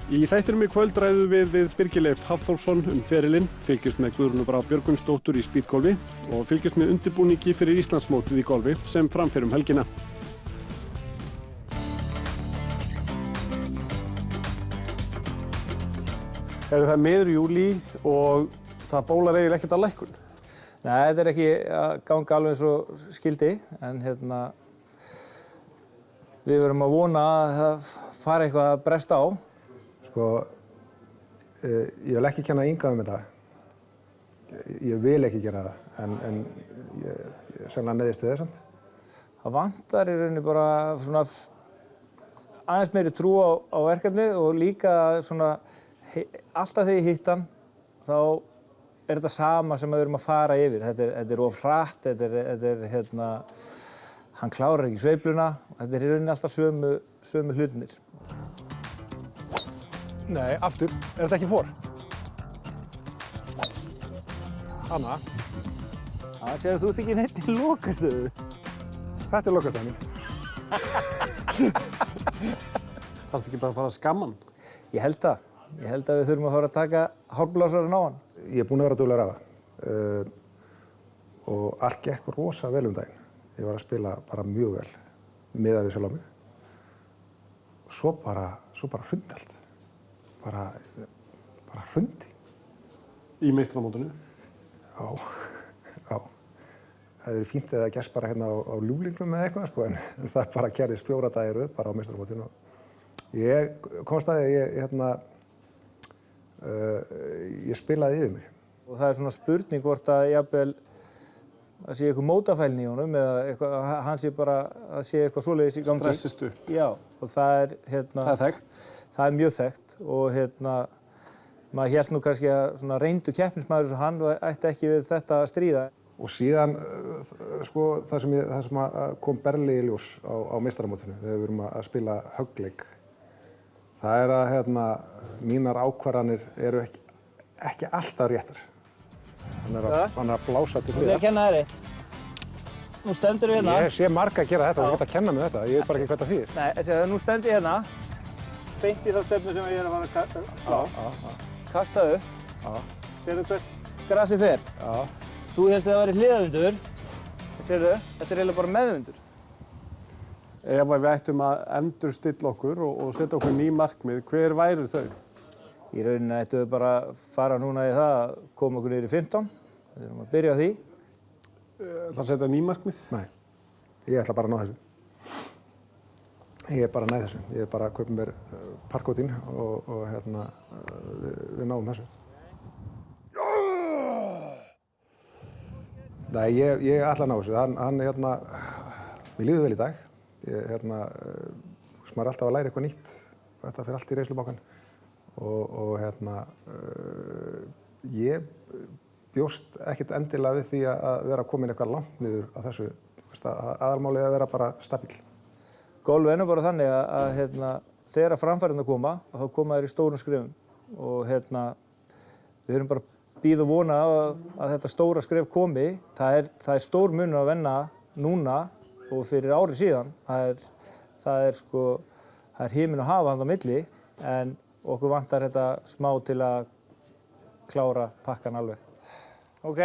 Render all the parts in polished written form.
Í þættinum í kvöld ræðum við Birgi Leif Hafþórsson ferilinn, fylgjumst með Guðrúnu Brá Björgvinsdóttur í spídgolfi og fylgjumst með undirbúningi fyrir Íslandsmótið í golfi sem framfer helgina. Það miður júlí og það bólar eiginlega ekkert að lækkun. Nei, þetta ekki að ganga alveg eins og skildi, en við verum að vona að það fari eitthvað að bresta á. Sko, ég vil ekki kenna Inga þetta. Ég vil ekki gera það, en ég sannlega neyðist þið samt. Það vantar í rauninni bara svona aðeins meiri trú á verkefnið og líka svona alltaf þegar ég hitt hann, þá þetta sama sem við erum að fara yfir. Þetta of hratt, hann klárar ekki sveifluna og þetta í rauninni alltaf sömu hlutinir. Nei, aftur. Þetta ekki for? Anna. Það séu þú ekki neitt í lokastöðu. Þetta lokastöðin mín. Þarftu ekki bara að fara að skamma hann? Ég held það. Ég held að við þurfum að fara að taka hárblásarinn á hann. Ég búinn að vera duglegur af það. Og allt gekk rosa vel daginn. Ég var að spila bara mjög vel, miðað við sjálf á mig. Og svo bara hrundi allt. Bara hrundi. Í meistaramótinu? Já. Það hefði verið fínt eða gerst bara hérna á ljúlingnum eða eitthvað, sko, en það bara gerðist 4 daga í röð bara á meistaramótinu. Ég komst að ég spilaði yfir mig. Og það svona spurning hvort að jafnvel það sé eitthvað mótafælni í honum eða hann sé bara að sé eitthvað svoleiðis í gangi. Stressist upp. Já, og það það þekkt. Það mjög þekkt og maður hélt nú kannski að svona reyndu keppnismaður eins og hann ætti ekki við þetta að stríða. Og síðan, sko, það sem kom berlega í ljós á meistaramótinu þegar við erum að spila höggleik, það að mínar ákvarðanir eru ekki alltaf réttar. Hann er að blása til hliðar. Þú kenna þér eitt. Nú stendur við hérna. Ég sé marga að gera þetta og geta að kenna mig þetta. Ég veit bara ekki hvað það þýðir. Nei, nú stend ég hérna, beint í þá stefnu sem ég að fara að slá. Kasta upp. Sérðu hvert grasið fer? Já. Þú helst að það væri hliðavindur. Sérðu, þetta eiginlega bara meðvindur. Ef við ættum að endurstilla okkur og setja okkur ný markmið, hver væru þau? Í rauninni ættum við bara að fara núna í það að koma okkur niður í 15. Við erum að byrja á því. Ætla að setja ný markmið? Nei, ég ætla bara að ná þessu. Ég er bara að næ þessu. Ég er bara að kaupa mér parkótinn og við náum þessu. Nei, ég ætla að ná þessu. Mér líður vel í dag. Maður er alltaf að læra eitthvað nýtt. Þetta fer allt í reynslubankann. Og ég bjóst ekkert endilega við því að vera komin eitthvað langt niður á þessu. Aðalmálið að vera bara stabíll. Golf er nú bara þannig að þegar framfærirnar koma, þá koma þær í stórum skrefum. Og við höfum bara bíða og vona að þetta stóra skref komi. Það er stór munur að venna núna og fyrir ári síðan. Það er himinn og hafa þarna á milli, en okkur vantar þetta smá til að klára pakkan alveg. Ok?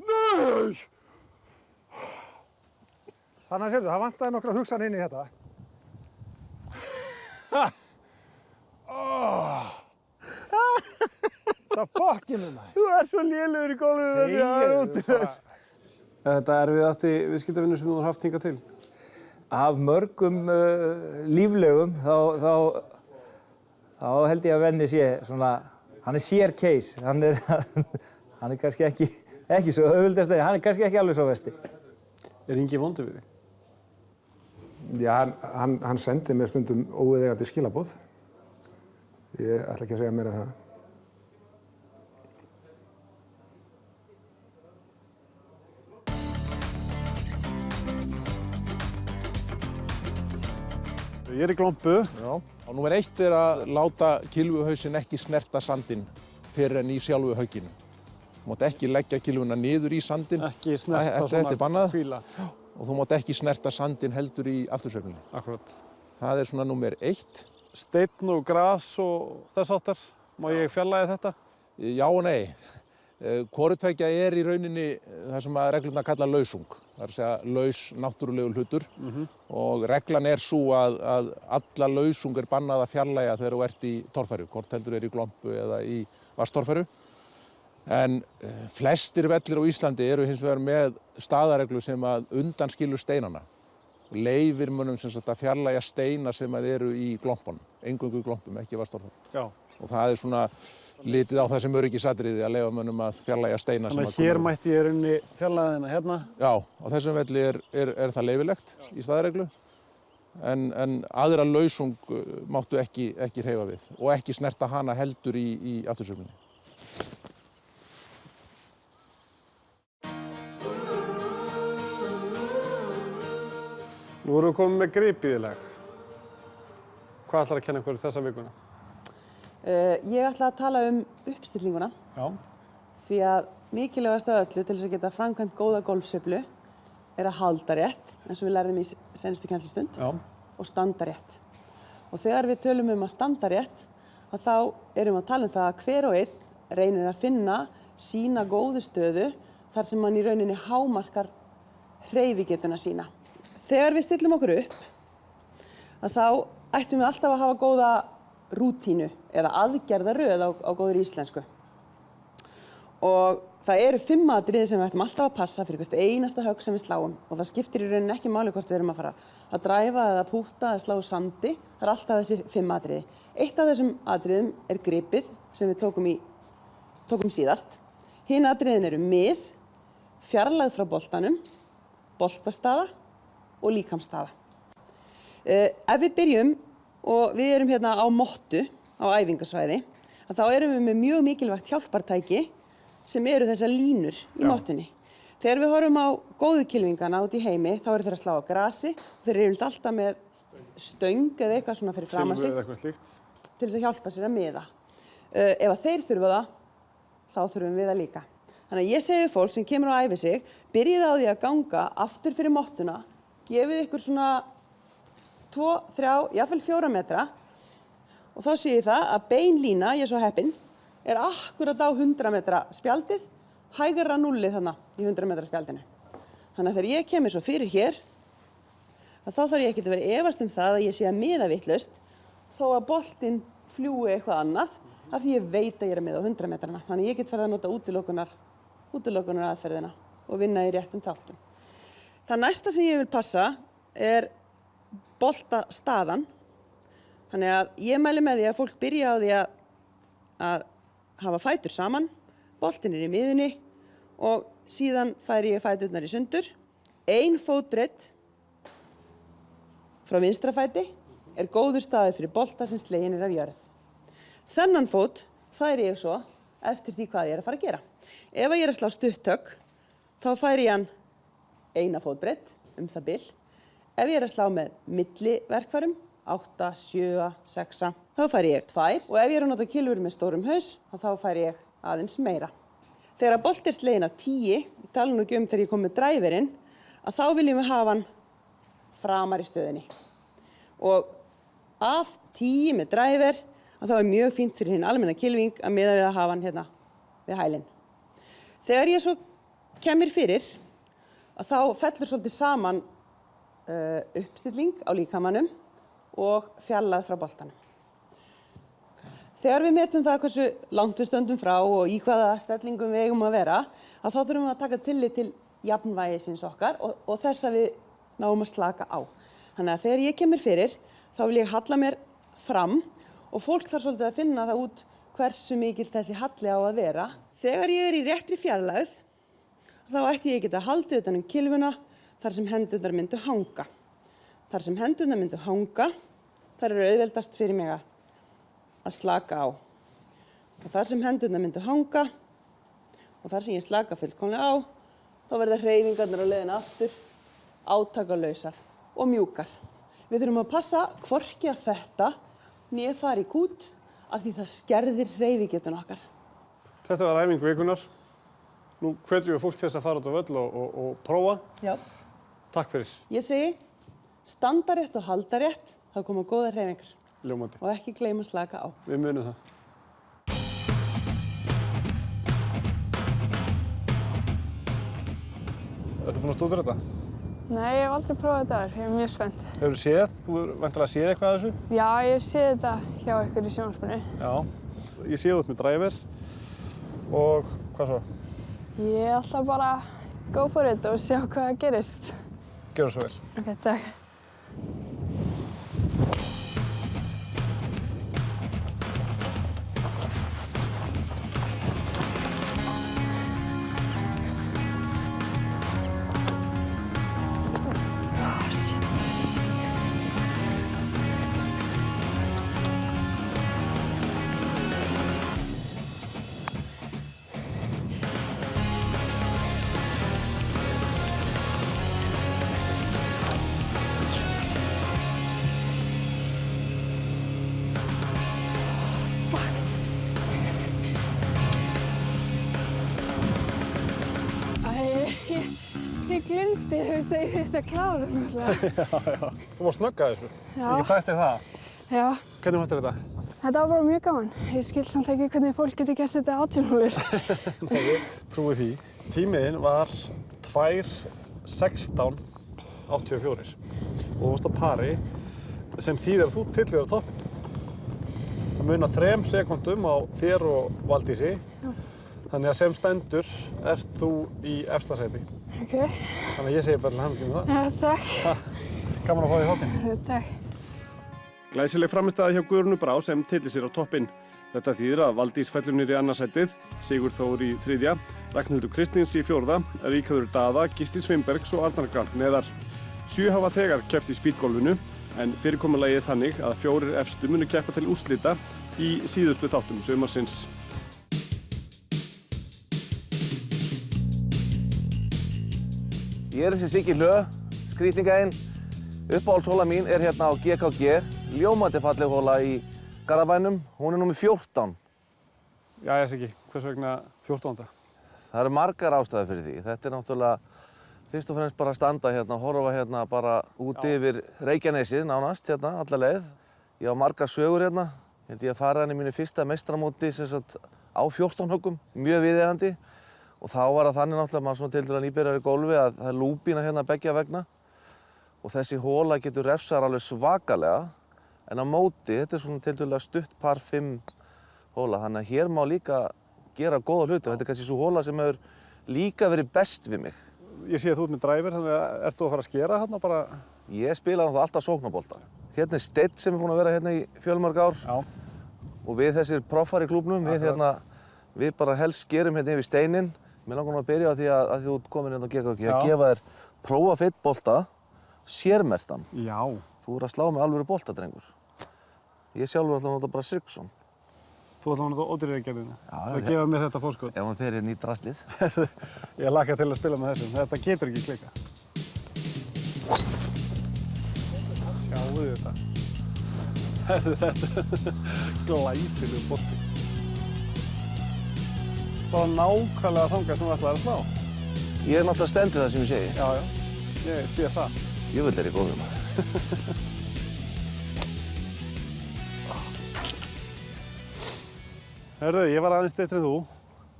Nei! Þannig að sérðu, það vantaði nokkra hugsanir inn í þetta. Það fokkinu maður. Þú svo lélegur í golfinu. Þetta er erfiðasti viðskiptavinur sem þú har haft hingað til? Af mörgum líflegum, þá held ég að Venni sé svona, hann er sér case. Hann er kannski ekki svo auðvöldast, hann er kannski ekki alveg svo vesti. Er Ingi vondur við þig? Já, hann sendi mér stundum óviðeigandi skilaboð. Ég ætla ekki að segja meira en það. Ég er í Glompu. Já. Og númer 1 er að láta kylfuhausinn ekki snerta sandinn fyrr en í sjálfu högginu. Þú mátt ekki leggja kilvuna niður í sandinn. Ekki snerta Þetta er bannað. hvíla. Og þú mátt ekki snerta sandinn heldur í aftursveiflunni. Akkurat. Það er svona númer 1. Steinn og gras og þess áttar. Má ég fjarlægja þetta? Já og nei. Hvoru tveggja er í rauninni það sem að reglurnar kalla lausung. Það er að segja laus náttúrulegu hlutur. Og reglan er svo að alla lausung er bannað að fjarlægja þegar þú ert í torfæru, hvort heldur er í glompu eða í vatnstorfæru. En flestir vellir á Íslandi eru hins vegar með staðareglu sem að undanskilur steinana. Leyfir mönnum sem sagt að fjarlægja steina sem að eru í glompunum, eingöngu í glompum, ekki vatnstorfæru. Já. Og það er svona litið á það sem öryggisatriði að leyfa mönnum að fjarlægja steina sem að Þannig að hér mætti ég rauninni fjarlægja þina hérna. Já, á þessum velli er það leyfilegt í staðareglu. En aðra lausung máttu ekki hreyfa við og ekki snerta hana heldur í aftursveiflunni. Nú erum við komið með gripið í lag. Hvað ætlar að kenna ykkur þessa vikuna? Ég ætla að tala uppstillinguna. Já. Því að mikilvægast af öllu til þess að geta framkvæmt góða golfsveiflu er að halda rétt, eins og við lærðum í seinustu kennslustund, og standa rétt. Og þegar við tölum að standa rétt, þá erum við að tala það að hver og einn reynir að finna sína góðu stöðu þar sem hann í rauninni hámarkar hreyfigetuna sína. Þegar við stillum okkur upp, þá ættum við alltaf að hafa góða rútínu eða aðgerðaröð á góðri íslensku. Og það eru 5 atriði sem við ættum alltaf að passa fyrir hvert einasta högg sem við sláum. Og það skiptir í rauninni ekki máli hvort við erum að fara að dræfa eða púta eða slá sandi. Það er alltaf þessi 5 atriði. Eitt af þessum atriðum er gripið sem við tókum síðast. Hin atriðin eru mið, fjarlægð frá boltanum, boltastaða og líkamsstaða. Ef við byrjum og við erum hérna á mottu á æfingasvæði, þá erum við með mjög mikilvægt hjálpartæki sem eru þessar línur í mottunni. Þegar við horfum á góðu kylfingana út í heimi, þá eru þeir að slá á grasi. Þeir eru alltaf með stöng eða eitthvað svona fyrir framan sig Silfur eða eitthvað slíkt. til þess að hjálpa sér að miða. Ef að þeir þurfa það, þá þurfum við það líka. Þannig að ég segi við fólk sem kemur á æfi sig, byrjið á því að ganga aftur fyrir mottuna, gefið ykkur svona 2, 3, jafnvel 4 metra og þá sé ég það að bein lína, ég er svo heppinn, er akkurat á 100 metra spjaldið, hægra núllið þarna í 100 metra spjaldinu. Þannig að þegar ég kemur svo fyrir hér, þá þarf ég ekki að vera efast það að ég sé að miða vitlaust þó að boltinn fljúi eitthvað annað af því ég veit að ég er að miða á 100 metrana. Þannig að ég get farið að nota útilokunar aðferðina og vinna í réttum þáttum. Það næsta sem ég vil passa er boltastaðan. Þannig að ég mæli með því að fólk byrja á því að hafa fætur saman, boltinn er í miðunni og síðan færi ég fæturnar í sundur. Ein fótbreidd frá vinstra fæti er góður staður fyrir bolta sem sleginn er af jörð. Þennan fót færi ég svo eftir því hvað ég er að fara að gera. Ef ég er að slá stutthögg, þá færi ég hann eina fótbreidd það bil. Ef ég er að slá með milliverkfærum, 8, 7, 6, þá færi ég 2 og ef ég er að nota kilfur með stórum haus, þá færi ég aðeins meira. Þegar að bolt er sleginn af 10, ég tala nú ekki þegar ég kom með dræverinn, að þá viljum við hafa hann framar í stöðinni. Og af 10 með dræver, að þá er mjög fínt fyrir hinn almenna kilving að miða við að hafa hann hérna við hælinn. Þegar ég svo kemur fyrir, að þá fellur svolítið saman uppstilling á líkamanum og fjarlægð frá boltanum. Þegar við metum það hversu langt við stöndum frá og í hvaða stellingum við eigum að vera, að þá þurfum við að taka tillit til jafnvægisins okkar og þess að við náum að slaka á. Þannig að þegar ég kemur fyrir, þá vil ég halla mér fram og fólk þarf svolítið að finna það út hversu mikil þessi halli á að vera. Þegar ég er í réttri fjarlægð, þá ætti ég geta haldið utan kilfuna þar sem hendurnar myndu hanga. Þar sem hendurnar myndu hanga, þar eru auðveldast fyrir mig að slaka á. Og þar sem hendurnar myndu hanga og þar sem ég slaka fullkomlega á, þá verða hreyfingarnar á leiðina aftur átakalausar og mjúkar. Við þurfum að passa hvorki að fetta né fara í kút af því það skerðir hreyfigetuna okkar. Þetta var æfing vikunar. Nú hvetjum við fólk til þess að fara út á völl og prófa. Já. Takk fyrir. Ég segi, standa rétt og halda rétt, þá koma góðar hreyfingar. Ljómandi. Og ekki gleyma að slaka á. Við munum það. Ertu búin að stúdera þetta? Nei, ég hef aldrei prófað þetta áður. Ég er mjög spennt. Hefur þú séð? Þú hefur væntanlega séð eitthvað af þessu? Já, ég hef séð þetta hjá ykkur í sjónvarpinu. Já. Ég sé út með driver og hvað svo? Ég ætla bara að go for it og sjá hvað gerist. Gjörðu svo vel. Ok, takk. Ég gleymdi, þú veist, að ég þurfti að klára náttúrulega. Já. Þú varst snögg að þessu. Já. Ég get sagt þér það. Já. Hvernig fannst þér þetta? Þetta var bara mjög gaman. Ég skil samt ekki hvernig fólk getur gert þetta 18 hólur. Nei, ég trúi því. Tímiðinn var 2:16:84 og þú varst á pari sem þýðir að þú tyllir á toppinn. Það munar 3 sekúndum á þér og Valdísi. Já. Þannig að sem stendur ert þú í efsta sæti. Ok. Þannig að ég segi bara til hamingju með það. Já, takk. Gaman að fá því þáttinn. Takk. Glæsileg frammistaða hjá Guðrúnu Brá sem tyllir sér á toppinn. Þetta þýðir að Valdís fellur niður í annað sætið, Sigurð Þór í 3., Ragnhildur Kristins í 4., Ríkharður Daða, Gísli Sveinbergs og Arnar Grant neðar. 7 hafa þegar keppt í speedgolfinu en fyrirkomulagið er þannig að 4 efstu munu keppa til úrslita í síðustu þáttum sumarsins. Ég er þessi Siggi Hlö, skrýtningæinn. Uppáhaldshóla mín er hérna á GKG, ljómandi falleg hóla í Garðabænum. Hún er númer 14. Jæja Siggi, hvers vegna 14. Það eru margar ástæður fyrir því. Þetta er náttúrulega fyrst og fremst bara að standa hérna, horfa hérna bara út yfir Reykjanesið nánast hérna alla leið. Ég á margar sögur hérna. Ég held ég að fara hann í mínu fyrsta meistaramóti sem sagt á 14 höggum, mjög viðeigandi. Og þá var það þannig náttúrulega maður svona tiltölulega nýbyrjar í golfi að það er lúpína hérna beggja vegna. Og þessi hóla getur refsar alveg svakalega. En á móti, þetta er svona tiltölulega stutt par 5 hóla. Þannig að hér má líka gera góða hluti. Þetta er kannski svo hóla sem hefur líka verið best við mig. Ég sé að þú ert með driver, þannig að ert þú að fara að skera hérna bara? Ég spila náttúrulega alltaf sóknarbolta. Hérna er Steinn sem er búinn að vera hérna í fjölmörg ár. Já. Og við þessir proffar í klúbnum, við bara helst skerum hérna yfir steininn. Mér langar nú að byrja á því að þú ert komin hérna á GKG að gefa þér prófa feitt bolta, sérmertan. Já. Þú er að slá með alvöru boltadrengur. Ég sjálfur ætla að nota bara Sirksson. Þú ætla að nota ódýrari gerðina. Já, Það gefa mér þetta fórskot. Ef hann fer inn í draslið. Ég laka til að spila með þessum. Þetta getur ekki klika. Sjáu þetta. Þetta er glæsileg bolti. Bara nákvæmlega þangað sem þú ætlaðir að slá. Ég er náttúrulega stendið það sem ég segi. Já, já. Ég sé það. Jöfull er ég góður maður. Herðu, ég var aðeins styttri en þú.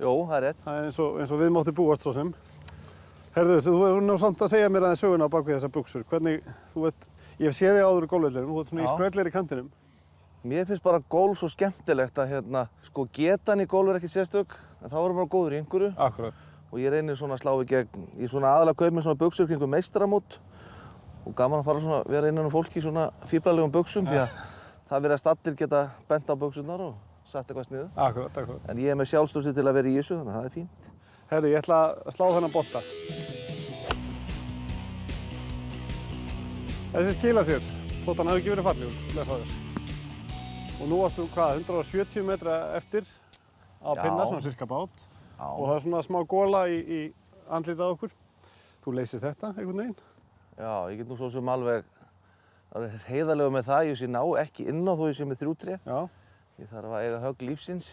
Jó, það er rétt. Það er eins og við máttu búast svo sem. Herðu, þú hefur nú samt að segja mér aðeins söguna á bakvið þessar buxur. Hvernig, ég hef séð þig áður í golfvellinum, þú ert svona í skröllir í kantinum. Mér finnst bara golf svo skemmtilegt að getan í golf er ekki sérstök, en þá erum við bara góður í einhverju. Akkurat. Og ég reynir svona að slá í gegn, ég svona aðalega kaup með svona buxur kringum meistaramót og gaman að fara svona, vera innan um fólki í svona fíblalegum buxum því að það virðast allir geta bent á buxurnar og sett eitthvað sniðu. Akkurat. En ég er með sjálfstöðsi til að vera í þessu, þannig að það er fínt. Herðu, ég ætla að slá þennan bolta. Þessi skila sér, þótt hann hafi ekki verið fallegur, blessaður. Og nú áttu, 170 metra eftir á pinna, svona cirka bát. Já. Og það er svona smá góla í andlitið á okkur. Þú leysir þetta einhvern veginn? Já, ég get nú svo sem alveg heiðarlegur með það, ég sé ná ekki inn á þó ég sé með 3 tré. Já. Ég þarf að eiga högg lífsins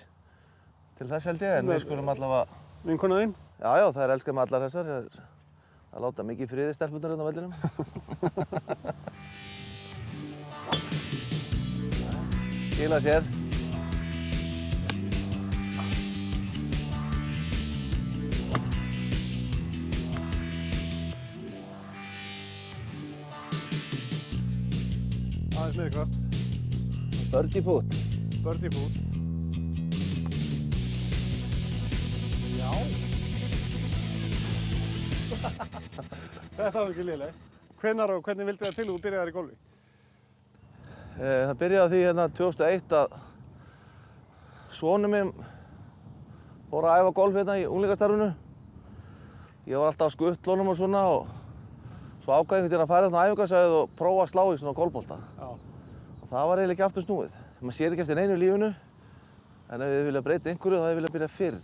til þess held ég, en við skulum allavega... Vinkona þín? Já, þær elska mig allar þessar. Það láta mikið í friði stelpurnar hérna á vellinum. Skila sér. Aðeins meiri kraft. Birdie foot. Birdie foot. Já. Þetta var ekki léleg. Hvenær og hvernig vildi það til þú byrjaðir í golfi? Það byrjaði á því hérna 2001 að sonur minn fór að æfa golf hérna í unglingastarfinu. Ég var alltaf á skuttlunum og svona og svo ákvað einhvern veginn að fara hérna á æfingasvæðið og prófa að slá í svona golfbolta. Já. Og það var eiginlega ekki aftur snúið. Maður sér ekki eftir neinu í lífinu, en ef þið vilja breyta einhverju þá þið vilja byrja fyrr.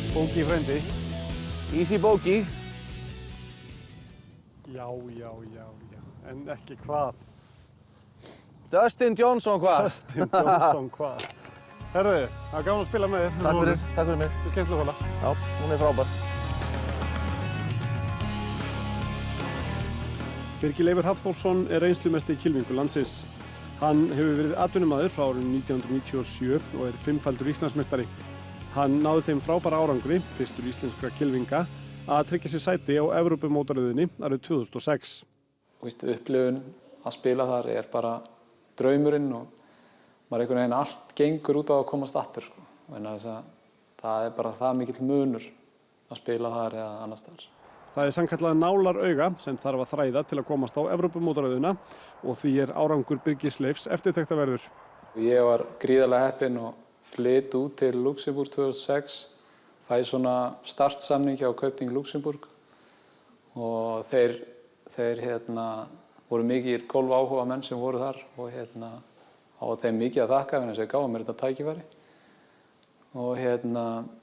Bogey frendi. Easy bogey. Já. En ekki hvað? Dustin Johnson hvað? Dustin Johnson hvað? Herðu, það var gaman að spila með þér. Takk fyrir mig. Þetta er skemmtileg hola. Já, hún er frábær. Birgir Leifur Hafþórsson er reynslumesti kylfingur landsins. Hann hefur verið atvinnumaður frá árinu 1997 og er 5-faldur Íslandsmeistari. Hann náði þeim frábæra árangri, fyrstur íslenskra kylfinga, að tryggja sér sæti á Evrópumótaröðinni árið 2006. Upplifun að spila þar er bara draumurinn og maður einhvern veginn allt gengur út á að komast aftur. Það er bara það mikill munur að spila þar eða annars staðar. Það er sannkallað nálarauga sem þarf að þræða til að komast á Evrópumótaröðina og því er árangur Birgis Leifs eftirtektarverður. Ég var gríðarlega heppinn og flyt út til Luxembourg 2006, fæ svona startsamning hjá Kaupthing Luxembourg og þeir voru mikið golfáhuga menn sem voru þar og á þeim mikið að þakka vegna þess að þeir gáfu mér þetta tækifæri. Og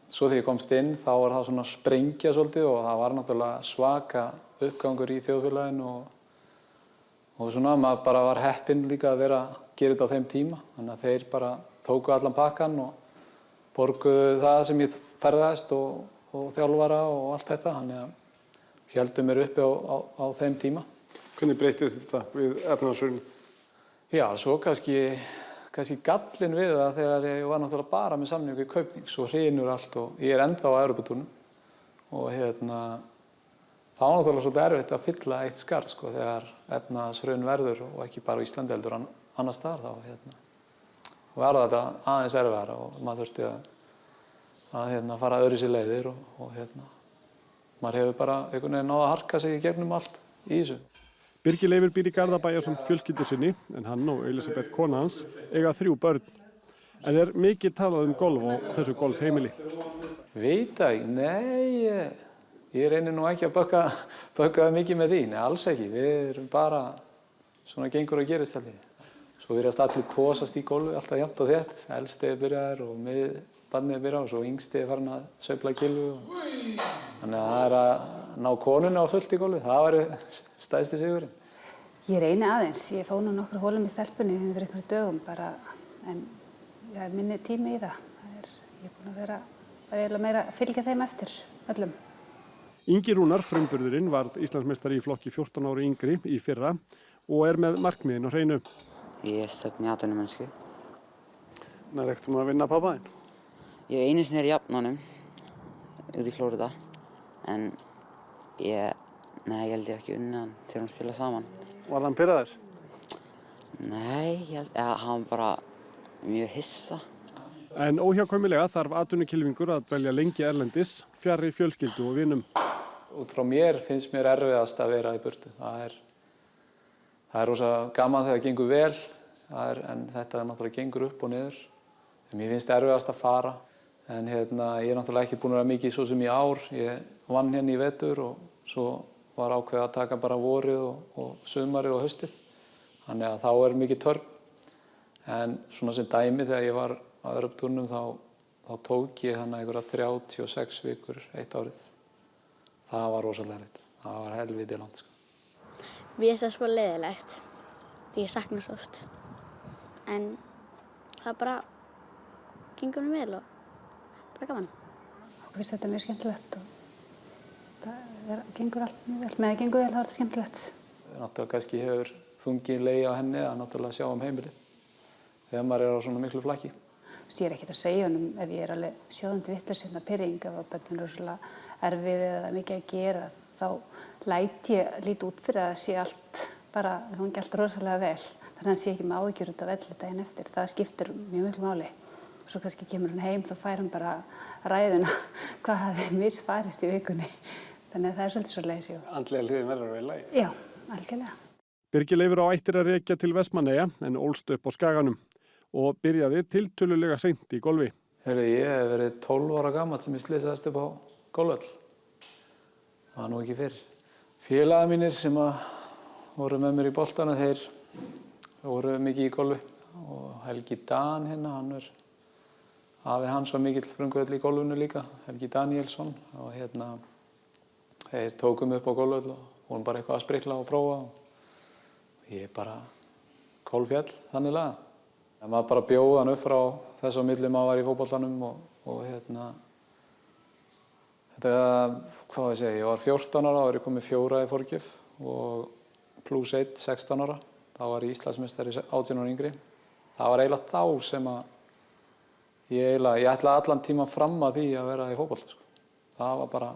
svo þegar ég komst inn þá var það svona sprengja svolítið og það var náttúrulega svaka uppgangur í þjóðfélaginu og svona maður bara var heppinn líka að gera þetta á þeim tíma. Þannig að þeir bara tóku allan pakkan og borguðu það sem ég ferðaðist og þjálfara og allt þetta. Þannig að héldu mér uppi á þeim tíma. Hvernig breyttist þetta við efnahagshrunið? Já, svo kannski gallinn við það þegar ég var náttúrulega bara með samningu í Kaupthing, svo hrynur allt og ég er ennþá á Evróputúrnum og þá var náttúrulega svolítið erfitt að fylla eitt skarð þegar efnahagshrun verður og ekki bara á Íslandi heldur annars staðar þá var þetta aðeins erfiðara og maður þurfti að fara öðruvísi leiðir og maður hefur bara einhvern veginn náð að harka sig í gegnum allt í þessu. Birgir Leifur býr í Garðabæ ásamt fjölskyldu sinni en hann og Elísabet kona hans eiga 3 börn. En er mikið talað um golf á þessu golfheimili? Veit það ekki, nei, ég reynir nú ekki að bögga mikið með því, nei alls ekki. Við erum bara svona gengur að gerist allir. Svo virðast allir tósast í golfi alltaf jafnt og þétt. Elsti er byrjaður og barnið er byrjað og svo yngsti er farin að sveifla kilvu. Þannig að það er að ná konuna á fullt í golfi, það var stærsti sigurinn. Ég reyni aðeins, ég fór nú nokkur hólum í stelpunni fyrir einhverjum dögum bara, en það er minni tími í það. Ég er búin að vera eiginlega meira að fylgja þeim eftir öllum. Ingi Rúnar, frumburðurinn, varð Íslandsmeistari í flokki 14 ára yngri í fyrra og er með markmiðin á hreinu. Ég stefni í atvinnumennsku. Nær ekkert að vinna pabba þinn? Ég hef einu sinni í jafnanum út í Flórida, en ég held ég ekki unnið hann til að spila saman. Var hann pirraður? Nei, hann var bara mjög hissa. En óhjákvæmilega þarf atvinnukylfingur að dvelja lengi erlendis, fjarri fjölskyldu og vinum. Út frá mér finnst mér erfiðast að vera í burtu. Það er rosa gaman þegar það gengur vel, en þetta náttúrulega gengur upp og niður. Mér finnst erfiðast að fara, en ég er náttúrulega ekki búin að vera mikið svo sem í ár. Ég vann hérna í vetur og svo var ákveðið að taka bara vorið og sumarið og haustið. Þannig að þá er mikið törn. En svona sem dæmi þegar ég var á Evróputúrnum þá tók ég einhverja 36 vikur eitt árið. Það var rosalega erfitt. Það var helviti langt. Mér finnst það svo leiðilegt. Ég sakna svo oft. En það bara gengur honum vel og bara gaman. Okkur finnst þetta mjög skemmtilegt og gengur allt mjög vel. Með það gengur vel þá er þetta skemmtilegt. Náttúrulega kannski hefur þungin legið á henni að náttúrulega sjá heimilið þegar maður á svona miklu flakki. Ég ekkert að segja honum ef ég alveg sjóðandi vitlaus pirring ef að börnin eru svona erfið eða mikið að gera þá lít út fyrir að það sé allt bara, það gangi allt rosalega vel. Þannig að hann sé ekki með áhyggjur út af velli daginn eftir. Það skiptir mjög miklu máli. Svo kannski kemur hann heim, þá fær hann bara ræðuna hvað hafi misfarist í vikunni. Þannig að það er svolítið svo leiðis, jú. Andlega hliðin verður vel í lagi. Já, algjörlega. Birgir Leifur á ættir að rekja til Vestmannaeyja en ólst upp á Skaganum og byrjaði tiltölulega seint í golfi. Ég hef verið 12 ára gamall sem ég slysaðist upp á golfvöll. Það var nú ekki fyrr. Félagar mínir sem voru með mér í boltana, þeir voru mikið í golfi og Helgi Dan hérna, afi hans var mikill frumkvöðl í golfinu líka, Helgi Danielsson og þeir tóku mig upp á golfvöll og vorum bara eitthvað að sprikla og prófa og ég bara kolfjall þannig laga. Maður bara bjóð hann upp frá þess á milli maður var í fótboltanum og hvað ég segja, ég var 14 ára, þá var ég komið 4 í forgjöf og pluss 1, 16 ára. Þá var ég Íslandsmeistari 18 ára yngri. Það var eiginlega þá sem ég ætlaði allan tíma fram að því að vera í fótbolta. Sko. Það var bara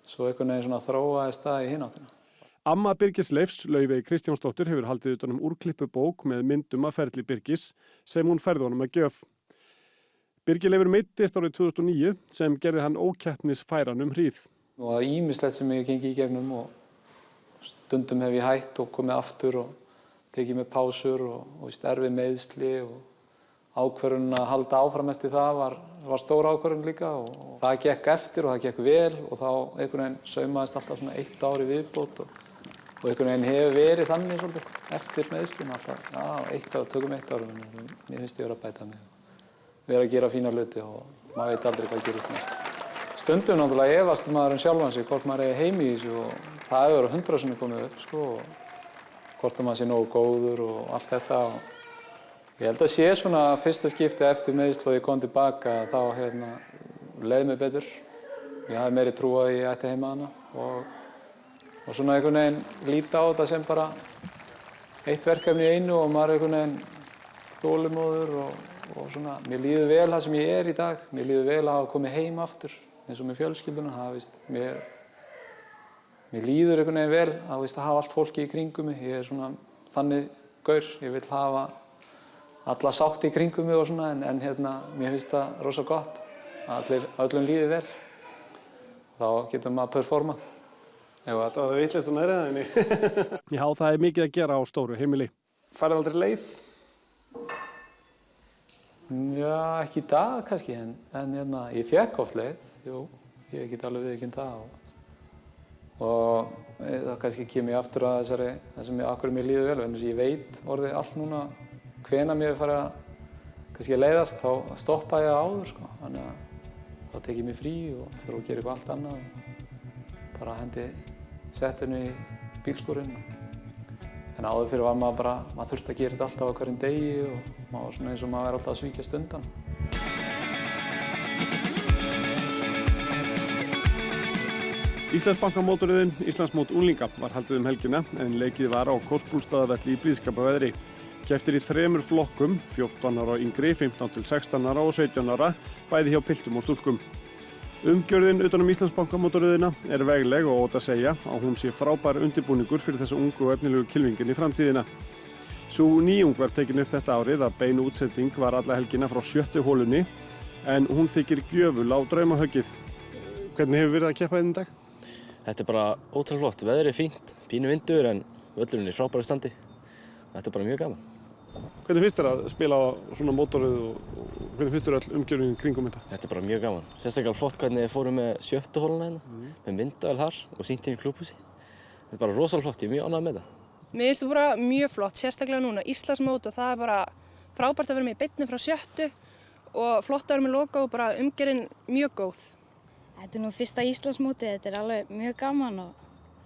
svo einhvern veginn svona þróaðist það í hináttina. Amma Birgis Leifs, Laufey Kristjánsdóttir, hefur haldið utan úrklippubók með myndum af ferli Birgis sem hún færði honum að gjöf. Birgir Leifur meiddist árið 2009 sem gerði hann ókeppnisfæran hríð. Og það er ýmislegt sem ég gengi í gegnum og stundum hef ég hætt og komið aftur og tekið með pásur og erfið meiðsli og ákvörðun að halda áfram eftir það var stór ákvörðun líka og það gekk eftir og það gekk vel og þá einhvern veginn saumaðist alltaf svona 1 ár í viðbót og einhvern veginn hefur verið þannig svolítið eftir meiðslina alltaf, tökum 1 ár, mér finnst ég vera að bæta mig og vera að gera fína hluti og maður veit aldrei hvað gerist næst. Stundum náttúrulega efast maður sjálfan sig hvort maður er heimi í þessu og það hefur 100 sinnum komið upp sko og hvort maður sé nógu góður og allt þetta og ég held að sé svona fyrsta skipti eftir meiðsl og ég kom tilbaka þá leið mér betur. Ég hafði meiri trú að ég ætti heima hana og svona einhvern veginn líta á þetta sem bara eitt verkefni í einu og maður einhvern veginn þolinmóður og svona mér líður vel það sem ég er í dag. Mér líður vel að hafa komið heim aftur eins og með fjölskylduna. Mér líður einhvern veginn vel að hafa allt fólki í kringum mig. Ég er svona þannig gaur. Ég vil hafa alla sátt í kringum mig og svona en mér finnst það rosa gott að öllum líði vel. Þá getur maður performað. Það var vitlaust og nærðaðinni. Já, það er mikið að gera á stóru heimili. Farið aldrei leið? Já, ekki í dag kannski en ég fékk oft leið. Jú, ég get alveg viðurkennt það og það kannski kemur ég aftur að það sem akkur mér líður vel en ég veit orðið allt núna hvenær mér fara kannski að leiðast þá stoppa ég áður sko. Þannig að þá tek ég mig frí og fyrir að gera eitthvað allt annað bara hendi settinu í bílskúrinn en áður fyrir var maður þurfti að gera þetta alltaf á hverjum degi og maður var svona eins og maður er alltaf að svíkjast undan. Íslandsbankamótaröðin Íslandsmót unglinga var haldið helgina en leikið var á Korpúlfsstaðavelli í blíðskaparveðri. Kepptir í 3 flokkum, 14 ára og yngri, 15 til 16 ára og 17 ára, bæði hjá piltum og stúlkum. Umgjörðin utan Íslandsbankamótaröðina er vegleg og ótt að segja að hún sé frábær undirbúningur fyrir þessa ungu og efnilegu kylfingin í framtíðina. Sú nýjung var tekin upp þetta árið að bein útsending var alla helgina frá 7. holunni en hún þykir gjöful á draumahöggið. Hvernig hefur verið að keppa í dag? Þetta er bara ótrúlega flott. Veðrið er fínt, pínu vindur en völlurinn er í frábæru standi. Þetta er bara mjög gaman. Hvernig finnst þér að spila á svona mótoröð og hvernig finnst þér öll umgjörðin kringum þetta? Þetta er bara mjög gaman. Sérstaklega flott hvernig þið fórum með 7. holuna með myndavél þar og sýnt inn í klúbhúsi. Þetta er bara rosalega flott, ég er mjög ánægður með það. Mér finnst það bara mjög flott, sérstaklega núna Íslandsmót og það er bara frábært að vera með í beinni frá 7. og flott að vera með logo og bara umgjörðin mjög góð. Þetta er nú fyrsta Íslandsmótið, þetta er alveg mjög gaman og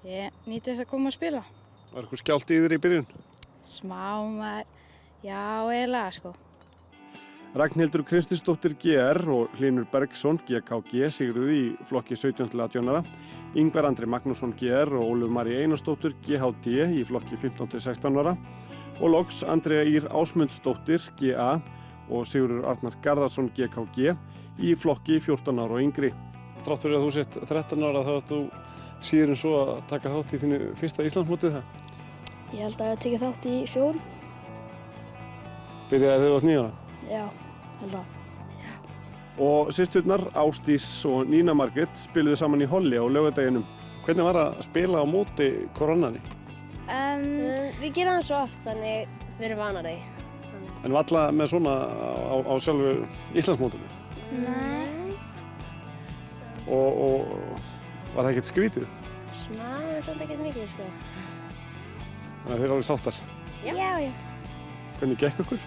ég nýti þess að koma að spila. Var eitthvað skjált í þér í byrjun? Smá maður, já eiginlega sko. Ragnhildur Kristinsdóttir GR og Hlynur Bergsson GKG sigruðu í flokki 17-18 ára, Ingvar Andri Magnússon GR og Ólöf María Einarsdóttir GHD í flokki 15-16 ára og loks Andrea Ýr Ásmundsdóttir GA og Sigurður Arnar Garðarsson GKG í flokki 14 ára og yngri. Þrátt fyrir að þú sért 13 ára þá ert þú síður en svo að taka þátt í þínu fyrsta Íslandsmótið það? Ég held að ég tekið þátt í 4. Byrjaði þegar þú varst 9 ára? Já, held að. Og systurnar Ásdís og Nína Margrét spiluðu saman í Holli á laugardeginum. Hvernig var að spila á móti hvor annarri? Við gerum það svo oft, þannig við erum vanar því. En valla með svona á sjálfu Íslandsmótinu? Nei. Og var það ekkert skrítið? Smá, en svolítið ekkert mikið, sko. Þannig að þið eru alveg sáttar? Já. Hvernig gekk ykkur?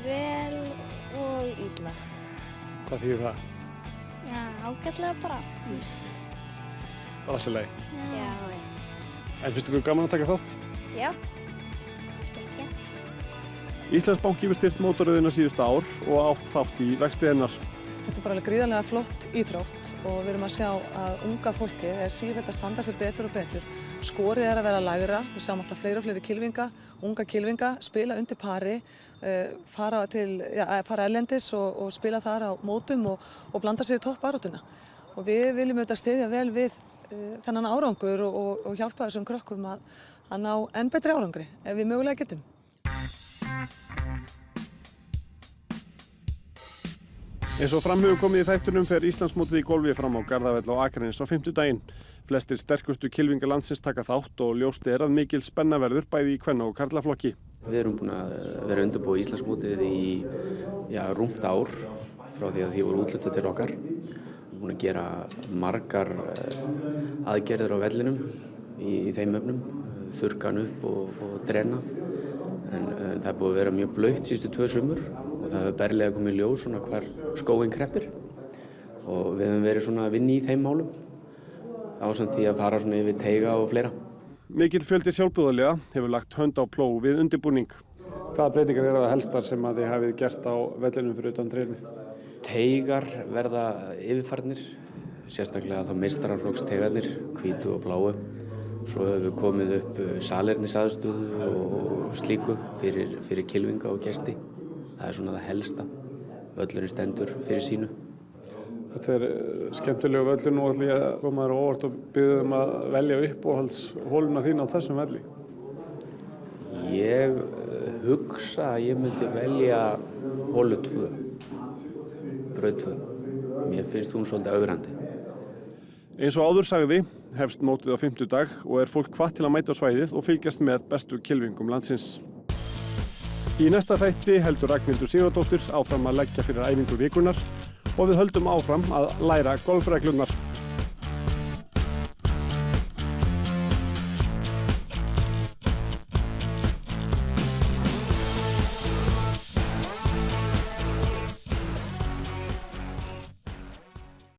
Vel og illa. Hvað þýðir það? Já, ágætlega bara, víst. Var allt í lagi? Já. En finnst ykkur gaman að taka þátt? Já. Íslandsbanki hefur styrkt mótaröðina síðustu ár og átt þátt í vexti hennar. Þetta bara alveg gríðarlega flott íþrótt og við erum að sjá að unga fólki sífellt að standa sér betur og betur. Skorið að vera lægra, við sjáum alltaf fleiri og fleiri kylfinga, unga kylfinga, spila undir pari, fara erlendis og spila þar á mótum og blanda sér í toppbaráttuna. Og við viljum auðvitað styðja vel við þennan árangur og hjálpa þessum krökkum að ná enn betri árangri ef við mögulega getum. Eins og fram hefur komið í þættunum fer Íslandsmótið í golfi fram á Garðavell á Akranes á 5. daginn. Flestir sterkustu kylfingar landsins taka þátt og ljóst að mikil spenna verður bæði í kvenna- og karlaflokki. Við erum búin að vera að undirbúa Íslandsmótið í rúmt ár frá því að því voru úthlutað til okkar. Við erum búin að gera margar aðgerðir á vellinum í þeim efnum, þurrka hann upp og drena. En það er búið að vera mjög blautt síðustu 2 sumur og það hefur berlega komið í ljós svona hvar skóginn kreppir og við höfum verið svona að vinna í þeim málum ásamt því að fara svona yfir teiga og fleira. Mikill fjöldi sjálfboðaliða hefur lagt hönd á plóg við undirbúning. Hvaða breytingar eru það helstar sem að þið hafið gert á vellinum fyrir utan treinið? Teigar verða yfirfarnir, sérstaklega þá meistaraflokksteigarnir, hvítu og bláu. Svo hefur við komið upp salernisaðstöðu og slíku fyrir kylfinga og gesti. Það er svona það helsta. Völlurinn stendur fyrir sínu. Þetta er skemmtilegu völlur, nú ætlum ég að koma þér á óvart og biðja að velja uppáhaldsholuna þín á þessum velli. Ég hugsa að ég myndi velja holu 2, braut 2. Mér finnst hún svolítið ögrandi. Eins og áður sagði hefst mótið á 5. dag og er fólk hvatt til að mæta á svæðið og fylgjast með bestu kylfingum landsins. Í næsta þætti heldur Ragnhildur Sigurðardóttir áfram að leggja fyrir æfingu vikunnar og við höldum áfram að læra golfreglurnar.